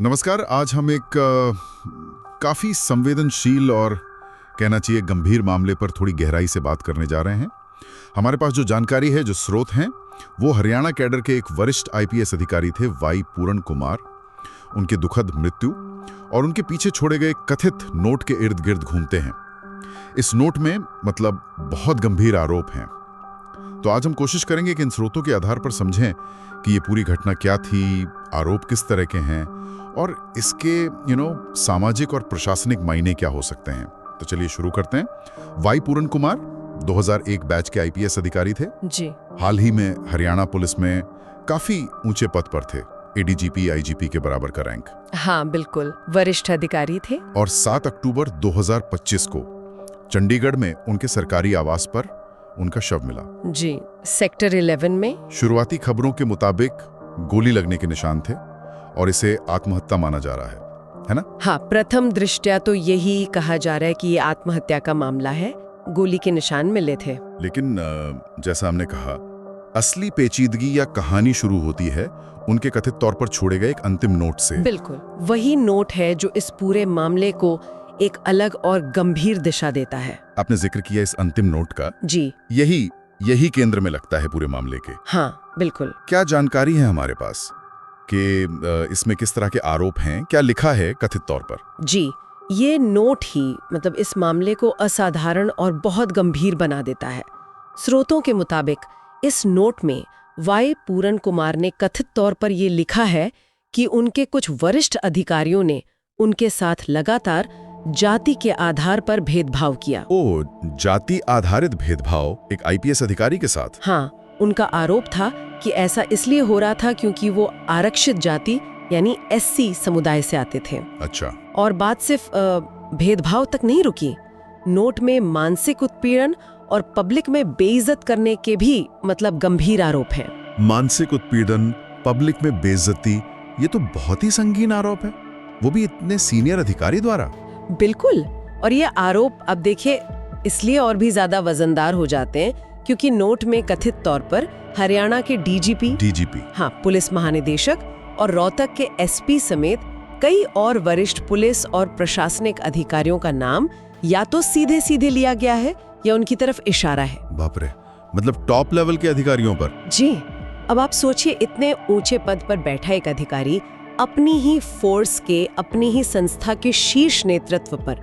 नमस्कार। आज हम एक काफ़ी संवेदनशील और कहना चाहिए गंभीर मामले पर थोड़ी गहराई से बात करने जा रहे हैं। हमारे पास जो जानकारी है, जो स्रोत हैं, वो हरियाणा कैडर के एक वरिष्ठ आईपीएस अधिकारी थे, वाई पूरण कुमार। उनकी दुखद मृत्यु और उनके पीछे छोड़े गए कथित नोट के इर्द गिर्द घूमते हैं। इस नोट में मतलब बहुत गंभीर आरोप हैं। तो आज हम कोशिश करेंगे कि इन स्रोतों के आधार पर समझें कि ये पूरी घटना क्या थी, आरोप किस तरह के हैं और इसके सामाजिक और प्रशासनिक मायने क्या हो सकते हैं। तो चलिए शुरू करते हैं। वाई पूरण कुमार 2001 बैच के आईपीएस अधिकारी थे जी। हाल ही में हरियाणा पुलिस में काफी ऊंचे पद पर थे, एडीजीपी आईजीपी के बराबर का रैंक। हाँ बिल्कुल, वरिष्ठ अधिकारी थे। और 7 अक्टूबर 2025 को चंडीगढ़ में उनके सरकारी आवास पर उनका शव मिला। जी, सेक्टर 11 में। शुरुआती खबरों के मुताबिक गोली लगने के निशान थे और इसे आत्महत्या माना जा रहा है ना? हाँ, प्रथम दृष्टया तो यही कहा जा रहा है कि ये आत्महत्या का मामला है। गोली के निशान मिले थे। लेकिन जैसा हमने कहा, असली पेचीदगी या कहानी शुरू होती है उनके कथित तौर पर छोड़े गए एक अंतिम नोट से। बिल्कुल, वही नोट है जो इस पूरे मामले को एक अलग और गंभीर दिशा देता है। आपने जिक्र किया इस अंतिम नोट का। जी, यही केंद्र में लगता है पूरे मामले के। हाँ बिल्कुल। क्या जानकारी है हमारे पास कि इसमें किस तरह के आरोप हैं, क्या लिखा है कथित तौर पर? जी, ये नोट ही मतलब इस मामले को असाधारण और बहुत गंभीर बना देता है। स्रोतों के मुताबिक इस नोट में वाई पूरण कुमार ने कथित तौर पर ये लिखा है कि उनके कुछ वरिष्ठ अधिकारियों ने उनके साथ लगातार जाति के आधार पर भेदभाव किया। ओ, जाति आधारित भेदभाव एक आईपीएस अधिकारी के साथ? हाँ, उनका आरोप था कि ऐसा इसलिए हो रहा था क्योंकि वो आरक्षित जाति यानी एससी समुदाय से आते थे। अच्छा। और बात सिर्फ भेदभाव तक नहीं रुकी। नोट में मानसिक उत्पीड़न और पब्लिक में बेइज्जत करने के भी मतलब गंभीर आरोप हैं। मानसिक उत्पीड़न, पब्लिक में बेइज्जती, ये तो बहुत ही संगीन आरोप है, वो भी इतने सीनियर अधिकारी द्वारा। बिल्कुल। और ये आरोप अब देखिए इसलिए और भी ज्यादा वजनदार हो जाते हैं क्योंकि नोट में कथित तौर पर हरियाणा के डीजीपी, हाँ, पुलिस महानिदेशक और रोहतक के एसपी समेत कई और वरिष्ठ पुलिस और प्रशासनिक अधिकारियों का नाम या तो सीधे सीधे लिया गया है या उनकी तरफ इशारा है। बाप रे, मतलब टॉप लेवल के अधिकारियों पर? जी। अब आप सोचिए, इतने ऊंचे पद पर बैठा एक अधिकारी अपनी ही फोर्स के, अपनी ही संस्था के शीर्ष नेतृत्व पर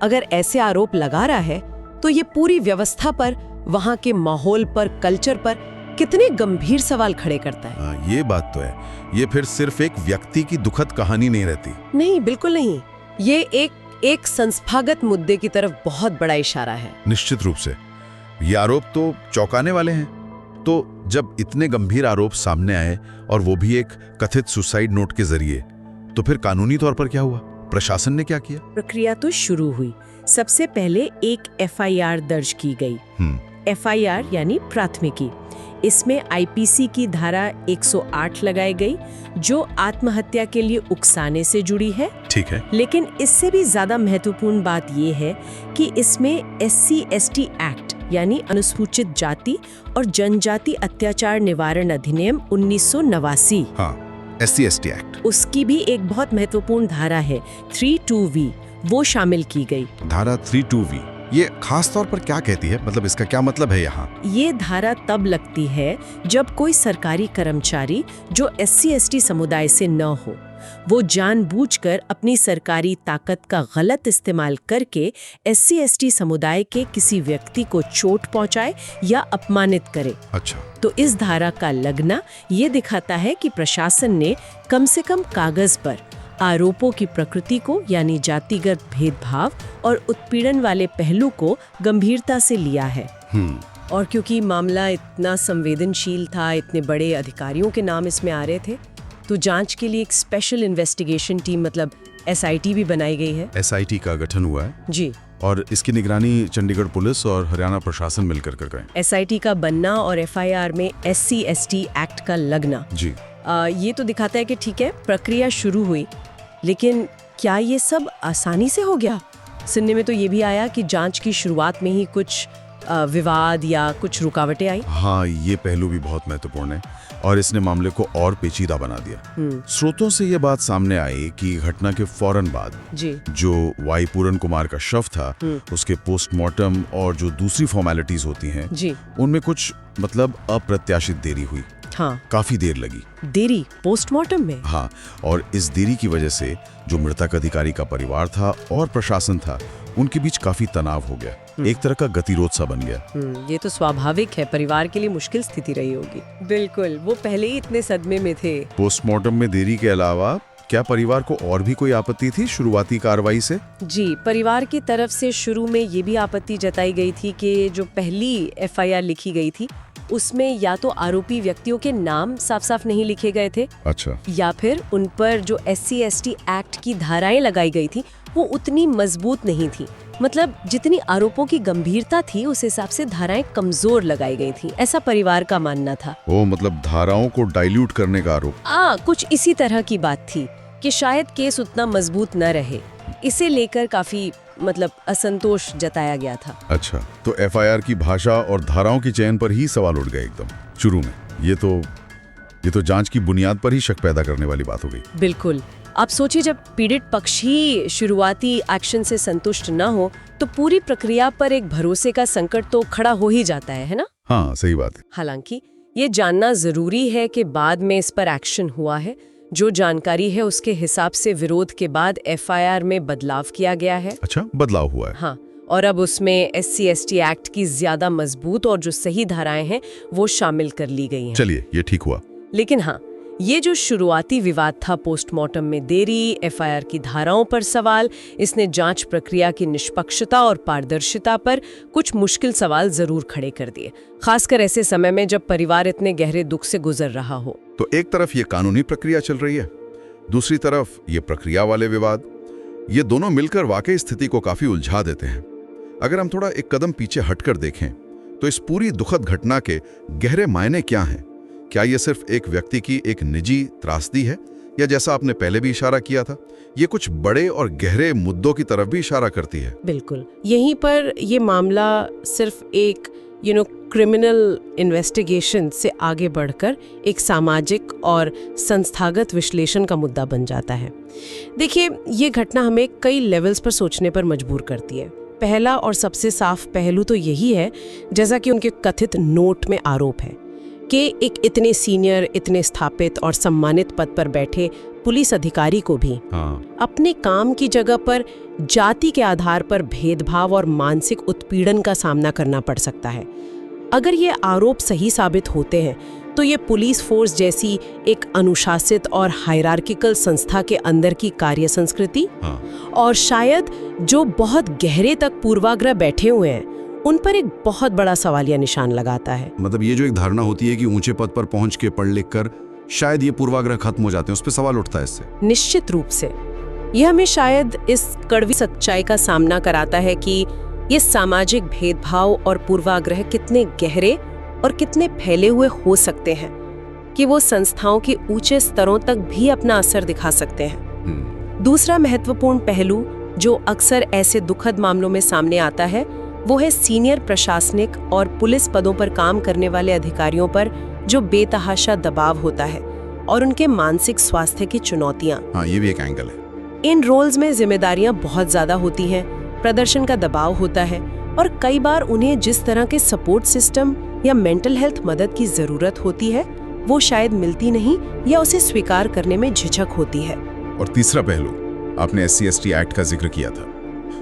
अगर ऐसे आरोप लगा रहा है तो ये पूरी व्यवस्था पर, वहां के माहौल पर, कल्चर पर कितने गंभीर सवाल खड़े करता है। ये बात तो है। ये फिर सिर्फ एक व्यक्ति की दुखद कहानी नहीं रहती। नहीं, बिल्कुल नहीं। ये एक संस्थागत मुद्दे की तरफ बहुत बड़ा इशारा है। निश्चित रूप से ये आरोप तो चौंकाने वाले हैं। तो जब इतने गंभीर आरोप सामने आए और वो भी एक कथित सुसाइड नोट के जरिए, तो फिर कानूनी तौर पर क्या हुआ? प्रशासन ने क्या किया? प्रक्रिया तो शुरू हुई। सबसे पहले एक एफआईआर दर्ज की गई। एफआईआर यानी प्राथमिकी। इसमें आईपीसी की धारा 108 लगाई गई जो आत्महत्या के लिए उकसाने से जुड़ी है। ठीक है। लेकिन इससे भी ज्यादा महत्वपूर्ण बात यह है कि इसमें SC/ST एक्ट यानी अनुसूचित जाति और जनजाति अत्याचार निवारण अधिनियम 1989, हाँ, SC/ST एक्ट, उसकी भी एक बहुत महत्वपूर्ण धारा है 32V, वो शामिल की गई। धारा 32V ये खास तौर पर क्या कहती है? मतलब इसका क्या मतलब है यहाँ? ये धारा तब लगती है जब कोई सरकारी कर्मचारी जो SC/ST समुदाय से न हो, वो जानबूझकर अपनी सरकारी ताकत का गलत इस्तेमाल करके SC/ST समुदाय के किसी व्यक्ति को चोट पहुंचाए या अपमानित करे। अच्छा। तो इस धारा का लगना ये दिखाता है कि प्रशासन ने कम से कम कागज पर आरोपों की प्रकृति को यानी जातिगत भेदभाव और उत्पीड़न वाले पहलू को गंभीरता से लिया है। और क्योंकि मामला इतना संवेदनशील था, इतने बड़े अधिकारियों के नाम इसमें आ रहे थे, तो जांच के लिए एक स्पेशल इन्वेस्टिगेशन टीम मतलब SIT भी बनाई गई है। SIT का गठन हुआ है जी। और इसकी निगरानी चंडीगढ़ पुलिस और हरियाणा प्रशासन मिलकर कर गए। SIT का बनना और FIR में SC/ST एक्ट का लगना जी। ये तो दिखाता है कि ठीक है, प्रक्रिया शुरू हुई, लेकिन क्या ये सब आसानी से हो गया? सुनने में तो ये भी आया कि जांच की शुरुआत में ही कुछ विवाद या कुछ रुकावटें आई? हाँ, ये पहलू भी बहुत महत्वपूर्ण है और इसने मामले को और पेचीदा बना दिया। स्रोतों से ये बात सामने आई कि घटना के फौरन बाद जी जो वाई पूरन कुमार का शव था, उसके पोस्टमार्टम और जो दूसरी फॉर्मेलिटीज होती हैं, जी उनमें कुछ मतलब अप्रत्याशित देरी हुई। हाँ, काफी देर लगी। देरी पोस्टमार्टम में? हाँ, और इस देरी की वजह से जो मृतक अधिकारी का परिवार था और प्रशासन था, उनके बीच काफी तनाव हो गया। एक तरह का गतिरोध सा बन गया। ये तो स्वाभाविक है, परिवार के लिए मुश्किल स्थिति रही होगी। बिल्कुल, वो पहले ही इतने सदमे में थे। पोस्टमार्टम में देरी के अलावा क्या परिवार को और भी कोई आपत्ति थी शुरुआती कार्रवाई से? जी, परिवार की तरफ से शुरू में ये भी आपत्ति जताई गई थी कि जो पहली एफआईआर लिखी गई थी उसमें या तो आरोपी व्यक्तियों के नाम साफ साफ नहीं लिखे गए थे, अच्छा, या फिर उन पर जो SC/ST एक्ट की धाराएं लगाई गई थी वो उतनी मजबूत नहीं थी। मतलब जितनी आरोपों की गंभीरता थी उस हिसाब से धाराएं कमजोर लगाई गई थी, ऐसा परिवार का मानना था। ओ मतलब धाराओं को डाइल्यूट करने का आरोप। कुछ इसी तरह की बात थी कि शायद केस उतना मजबूत न रहे, इसे लेकर काफी मतलब असंतोष जताया गया था। अच्छा, तो FIR की भाषा और धाराओं की चयन पर ही सवाल उठ गए एकदम शुरू में। ये तो जांच की बुनियाद पर ही शक पैदा करने वाली बात हो गई। बिल्कुल। आप सोचिए, जब पीड़ित पक्ष ही शुरुआती एक्शन से संतुष्ट न हो तो पूरी प्रक्रिया पर एक भरोसे का संकट तो खड़ा हो ही जाता है ना? हाँ, सही बात है। हालांकि ये जानना जरूरी है कि बाद में इस पर एक्शन हुआ है। जो जानकारी है उसके हिसाब से विरोध के बाद FIR में बदलाव किया गया है। अच्छा, बदलाव हुआ है। हाँ, और अब उसमें SC/ST एक्ट की ज्यादा मजबूत और जो सही धाराएं हैं वो शामिल कर ली गई हैं। चलिए, ये ठीक हुआ। लेकिन हाँ, ये जो शुरुआती विवाद था, पोस्टमार्टम में देरी, FIR की धाराओं पर सवाल, इसने जांच प्रक्रिया की निष्पक्षता और पारदर्शिता पर कुछ मुश्किल सवाल जरूर खड़े कर दिए, खासकर ऐसे समय में जब परिवार इतने गहरे दुख से गुजर रहा हो। तो एक तरफ ये कानूनी प्रक्रिया चल रही है, दूसरी तरफ ये प्रक्रिया वाले विवाद, ये दोनों मिलकर वाकई स्थिति को काफी उलझा देते हैं। अगर हम थोड़ा एक कदम पीछे हटकर देखें तो इस पूरी दुखद घटना के गहरे मायने क्या हैं? क्या ये सिर्फ एक व्यक्ति की एक निजी त्रासदी है, या जैसा आपने पहले भी इशारा किया था, ये कुछ बड़े और गहरे मुद्दों की तरफ भी इशारा करती है? बिल्कुल, यहीं पर ये मामला सिर्फ एक क्रिमिनल इन्वेस्टिगेशन से आगे बढ़कर एक सामाजिक और संस्थागत विश्लेषण का मुद्दा बन जाता है। देखिए, ये घटना हमें कई लेवल्स पर सोचने पर मजबूर करती है। पहला और सबसे साफ पहलू तो यही है, जैसा कि उनके कथित नोट में आरोप है कि एक इतने सीनियर, इतने स्थापित और सम्मानित पद पर बैठे पुलिस अधिकारी को भी अपने काम की जगह पर जाति के आधार पर भेदभाव और मानसिक उत्पीड़न का सामना करना पड़ सकता है। अगर ये आरोप सही साबित होते हैं तो ये पुलिस फोर्स जैसी एक अनुशासित और हायरार्किकल संस्था के अंदर की कार्य संस्कृति और शायद जो बहुत गहरे तक पूर्वाग्रह बैठे हुए हैं उन पर एक बहुत बड़ा सवालिया निशान लगाता है। मतलब ये जो एक धारणा होती है कि ऊंचे पद पर पहुंच के पढ़ लिख कर शायद ये पूर्वाग्रह खत्म हो जाते हैं, उस पर सवाल उठता है इससे। निश्चित रूप से यह हमें शायद इस कड़वी सच्चाई का सामना कराता है कि ये सामाजिक भेदभाव और पूर्वाग्रह कितने गहरे और कितने फैले हुए हो सकते हैं कि वो संस्थाओं के ऊंचे स्तरों तक भी अपना असर दिखा सकते हैं। दूसरा महत्वपूर्ण पहलू जो अक्सर ऐसे दुखद मामलों में सामने आता है वो है सीनियर प्रशासनिक और पुलिस पदों पर काम करने वाले अधिकारियों पर जो बेतहाशा दबाव होता है और उनके मानसिक स्वास्थ्य की चुनौतियां। हाँ, ये भी एक एंगल है। इन रोल्स में जिम्मेदारियां बहुत ज्यादा होती हैं, प्रदर्शन का दबाव होता है और कई बार उन्हें जिस तरह के सपोर्ट सिस्टम या मेंटल हेल्थ मदद की जरूरत होती है वो शायद मिलती नहीं या उसे स्वीकार करने में झिझक होती है। और तीसरा पहलू, आपने SC/ST एक्ट का जिक्र किया था,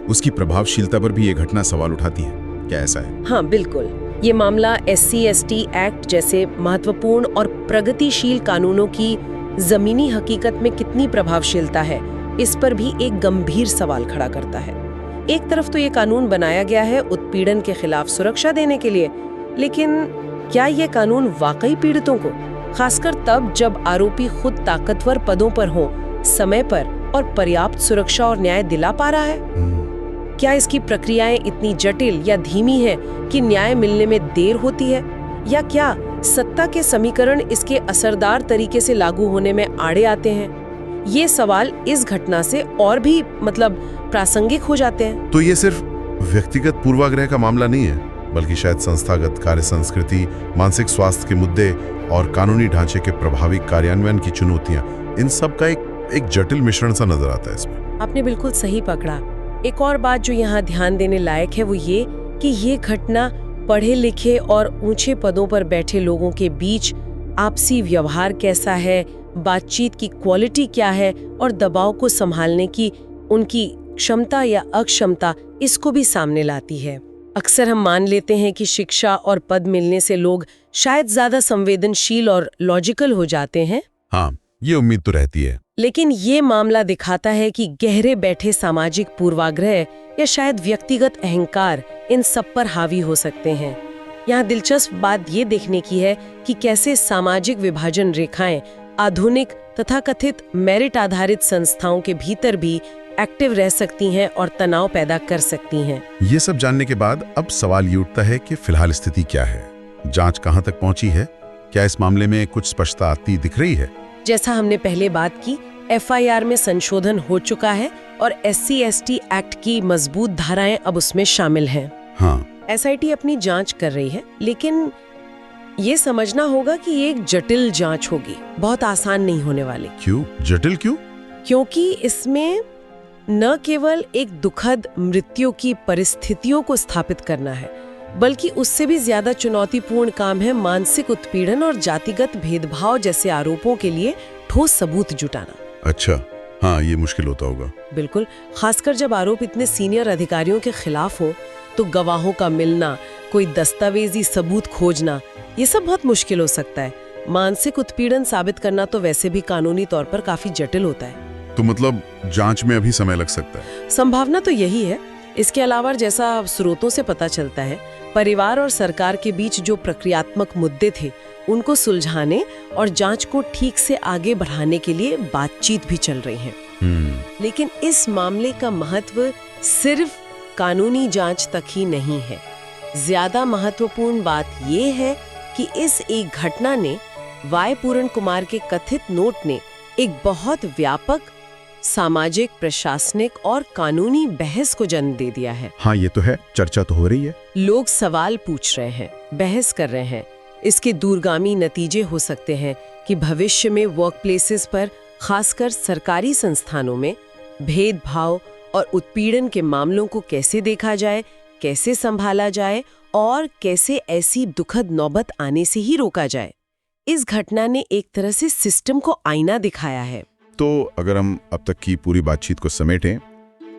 उसकी प्रभावशीलता पर भी ये घटना सवाल उठाती है। क्या ऐसा है? हाँ बिल्कुल, ये मामला SC/ST एक्ट जैसे महत्वपूर्ण और प्रगतिशील कानूनों की जमीनी हकीकत में कितनी प्रभावशीलता है, इस पर भी एक गंभीर सवाल खड़ा करता है। एक तरफ तो ये कानून बनाया गया है उत्पीड़न के खिलाफ सुरक्षा देने के लिए, लेकिन क्या ये कानून वाकई पीड़ितों को, खासकर तब जब आरोपी खुद ताकतवर पदों पर हो, समय पर और पर्याप्त सुरक्षा और न्याय दिला पा रहा है? क्या इसकी प्रक्रियाएं इतनी जटिल या धीमी हैं कि न्याय मिलने में देर होती है, या क्या सत्ता के समीकरण इसके असरदार तरीके से लागू होने में आड़े आते हैं? ये सवाल इस घटना से और भी प्रासंगिक हो जाते हैं। तो ये सिर्फ व्यक्तिगत पूर्वाग्रह का मामला नहीं है, बल्कि शायद संस्थागत कार्य संस्कृति, मानसिक स्वास्थ्य के मुद्दे और कानूनी ढांचे के प्रभावी कार्यान्वयन की चुनौतियां, इन सब का एक जटिल मिश्रण सा नजर आता है इसमें। आपने बिल्कुल सही पकड़ा। एक और बात जो यहाँ ध्यान देने लायक है वो ये कि ये घटना पढ़े लिखे और ऊंचे पदों पर बैठे लोगों के बीच आपसी व्यवहार कैसा है, बातचीत की क्वालिटी क्या है और दबाव को संभालने की उनकी क्षमता या अक्षमता, इसको भी सामने लाती है। अक्सर हम मान लेते हैं कि शिक्षा और पद मिलने से लोग शायद ज्यादा संवेदनशील और लॉजिकल हो जाते हैं। हाँ, ये उम्मीद तो रहती है। लेकिन ये मामला दिखाता है कि गहरे बैठे सामाजिक पूर्वाग्रह या शायद व्यक्तिगत अहंकार इन सब पर हावी हो सकते हैं। यहाँ दिलचस्प बात ये देखने की है कि कैसे सामाजिक विभाजन रेखाएं आधुनिक तथा कथित मेरिट आधारित संस्थाओं के भीतर भी एक्टिव रह सकती हैं और तनाव पैदा कर सकती हैं। ये सब जानने के बाद अब सवाल ये उठता है कि फिलहाल स्थिति क्या है, जांच कहां तक पहुंची है, क्या इस मामले में कुछ स्पष्टता आती दिख रही है? जैसा हमने पहले बात की, एफआईआर में संशोधन हो चुका है और SC/ST एक्ट की मजबूत धाराएं अब उसमें शामिल हैं। हाँ, एसआईटी अपनी जांच कर रही है, लेकिन ये समझना होगा कि ये एक जटिल जांच होगी, बहुत आसान नहीं होने वाली। क्यों जटिल? क्योंकि इसमें न केवल एक दुखद मृत्यु की परिस्थितियों को स्थापित करना है, बल्कि उससे भी ज्यादा चुनौतीपूर्ण काम है मानसिक उत्पीड़न और जातिगत भेदभाव जैसे आरोपों के लिए ठोस सबूत जुटाना। अच्छा, हाँ, ये मुश्किल होता होगा। बिल्कुल, खासकर जब आरोप इतने सीनियर अधिकारियों के खिलाफ हो, तो गवाहों का मिलना, कोई दस्तावेजी सबूत खोजना, ये सब बहुत मुश्किल हो सकता है। मानसिक उत्पीड़न साबित करना तो वैसे भी कानूनी तौर पर काफी जटिल होता है। तो मतलब जांच में अभी समय लग सकता है? संभावना तो यही है। इसके अलावा जैसा स्रोतों से पता चलता है, परिवार और सरकार के बीच जो प्रक्रियात्मक मुद्दे थे उनको सुलझाने और जांच को ठीक से आगे बढ़ाने के लिए बातचीत भी चल रही है। लेकिन इस मामले का महत्व सिर्फ कानूनी जांच तक ही नहीं है। ज्यादा महत्वपूर्ण बात यह है कि इस एक घटना ने, वाई पूरण कुमार के कथित नोट ने, एक बहुत व्यापक सामाजिक, प्रशासनिक और कानूनी बहस को जन्म दे दिया है। हाँ, ये तो है, चर्चा तो हो रही है। लोग सवाल पूछ रहे हैं, बहस कर रहे हैं। इसके दूरगामी नतीजे हो सकते हैं कि भविष्य में वर्क प्लेसेस पर, खासकर सरकारी संस्थानों में, भेदभाव और उत्पीड़न के मामलों को कैसे देखा जाए, कैसे संभाला जाए और कैसे ऐसी दुखद नौबत आने से ही रोका जाए। इस घटना ने एक तरह से सिस्टम को आईना दिखाया है। तो अगर हम अब तक की पूरी बातचीत को समेटें,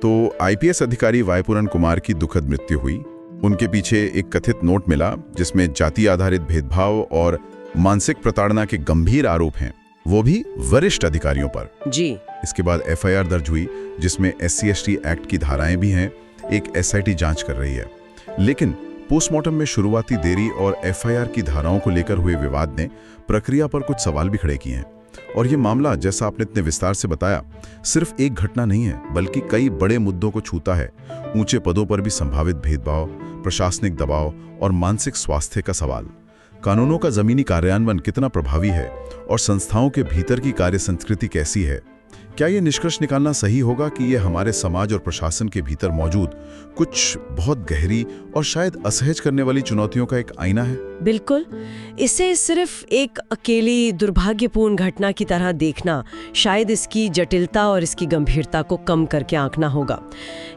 तो आईपीएस अधिकारी वाई पूरण कुमार की दुखद मृत्यु हुई। उनके पीछे एक कथित नोट मिला जिसमें जाति आधारित भेदभाव और मानसिक प्रताड़ना के गंभीर आरोप हैं, वो भी वरिष्ठ अधिकारियों पर। जी। इसके बाद एफआईआर दर्ज हुई जिसमें SC/ST एक्ट की धाराएं भी हैं। एक एसआईटी जांच कर रही है। लेकिन पोस्टमार्टम में शुरुआती देरी और एफआईआर की धाराओं को लेकर हुए विवाद ने प्रक्रिया पर कुछ सवाल भी खड़े किए हैं। और ये मामला, जैसा आपने इतने विस्तार से बताया, सिर्फ एक घटना नहीं है, बल्कि कई बड़े मुद्दों को छूता है। ऊंचे पदों पर भी संभावित भेदभाव, प्रशासनिक दबाव और मानसिक स्वास्थ्य का सवाल। कानूनों का जमीनी कार्यान्वयन कितना प्रभावी है और संस्थाओं के भीतर की कार्य संस्कृति कैसी है। क्या ये निष्कर्ष निकालना सही होगा कि ये हमारे समाज और प्रशासन के भीतर मौजूद कुछ बहुत गहरी और शायद असहज करने वाली चुनौतियों का एक आईना है? बिल्कुल। इसे सिर्फ एक अकेली दुर्भाग्यपूर्ण घटना की तरह देखना शायद इसकी जटिलता और इसकी गंभीरता को कम करके आंकना होगा।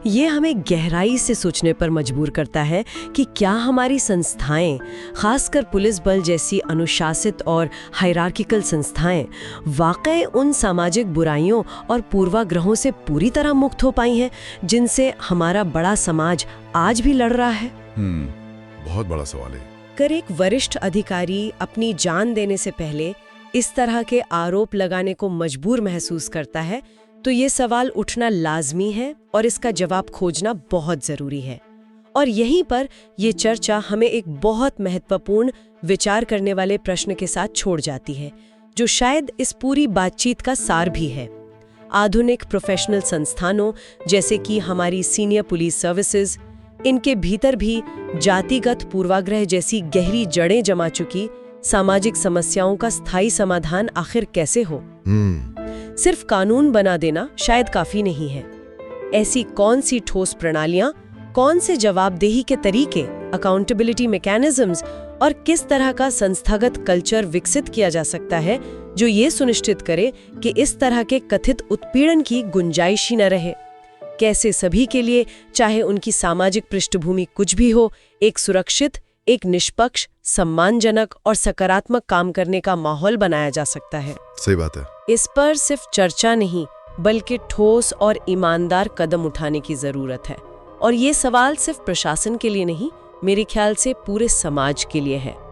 ये हमें गहराई से सोचने पर मजबूर करता है कि क्या हमारी संस्थाएं, खासकर पुलिस बल जैसी अनुशासित और हायरार्किकल संस्थाएं, वाकई उन सामाजिक बुराइयों और पूर्वाग्रहों से पूरी तरह मुक्त हो पाई हैं जिनसे हमारा बड़ा समाज आज भी लड़ रहा है? बहुत बड़ा सवाल है। अगर एक वरिष्ठ अधिकारी अपनी जान देने से पहले इस तरह के आरोप लगाने को मजबूर महसूस करता है, तो ये सवाल उठना लाजमी है और इसका जवाब खोजना बहुत जरूरी है। और यहीं पर ये चर्चा हमें एक बहुत महत्वपूर्ण विचार करने वाले प्रश्न के साथ छोड़ जाती है, जो शायद इस पूरी बातचीत का सार भी है। आधुनिक प्रोफेशनल संस्थानों जैसे कि हमारी सीनियर पुलिस सर्विसेज, इनके भीतर भी जातिगत पूर्वाग्रह जैसी गहरी जड़ें जमा चुकी सामाजिक समस्याओं का स्थायी समाधान आखिर कैसे हो? सिर्फ कानून बना देना शायद काफी नहीं है। ऐसी कौन सी ठोस प्रणालियां, कौन से जवाबदेही के तरीके अकाउंटेबिलिटी मैकेनिज्म्स और किस तरह का संस्थागत कल्चर विकसित किया जा सकता है जो ये सुनिश्चित करे कि इस तरह के कथित उत्पीड़न की गुंजाइश ही न रहे। कैसे सभी के लिए, चाहे उनकी सामाजिक पृष्ठभूमि कुछ भी हो, एक सुरक्षित, एक निष्पक्ष, सम्मानजनक और सकारात्मक काम करने का माहौल बनाया जा सकता है। सही बात है। इस पर सिर्फ चर्चा नहीं, बल्कि ठोस और ईमानदार कदम उठाने की जरूरत है। और ये सवाल सिर्फ प्रशासन के लिए नहीं, मेरे ख्याल से पूरे समाज के लिए है।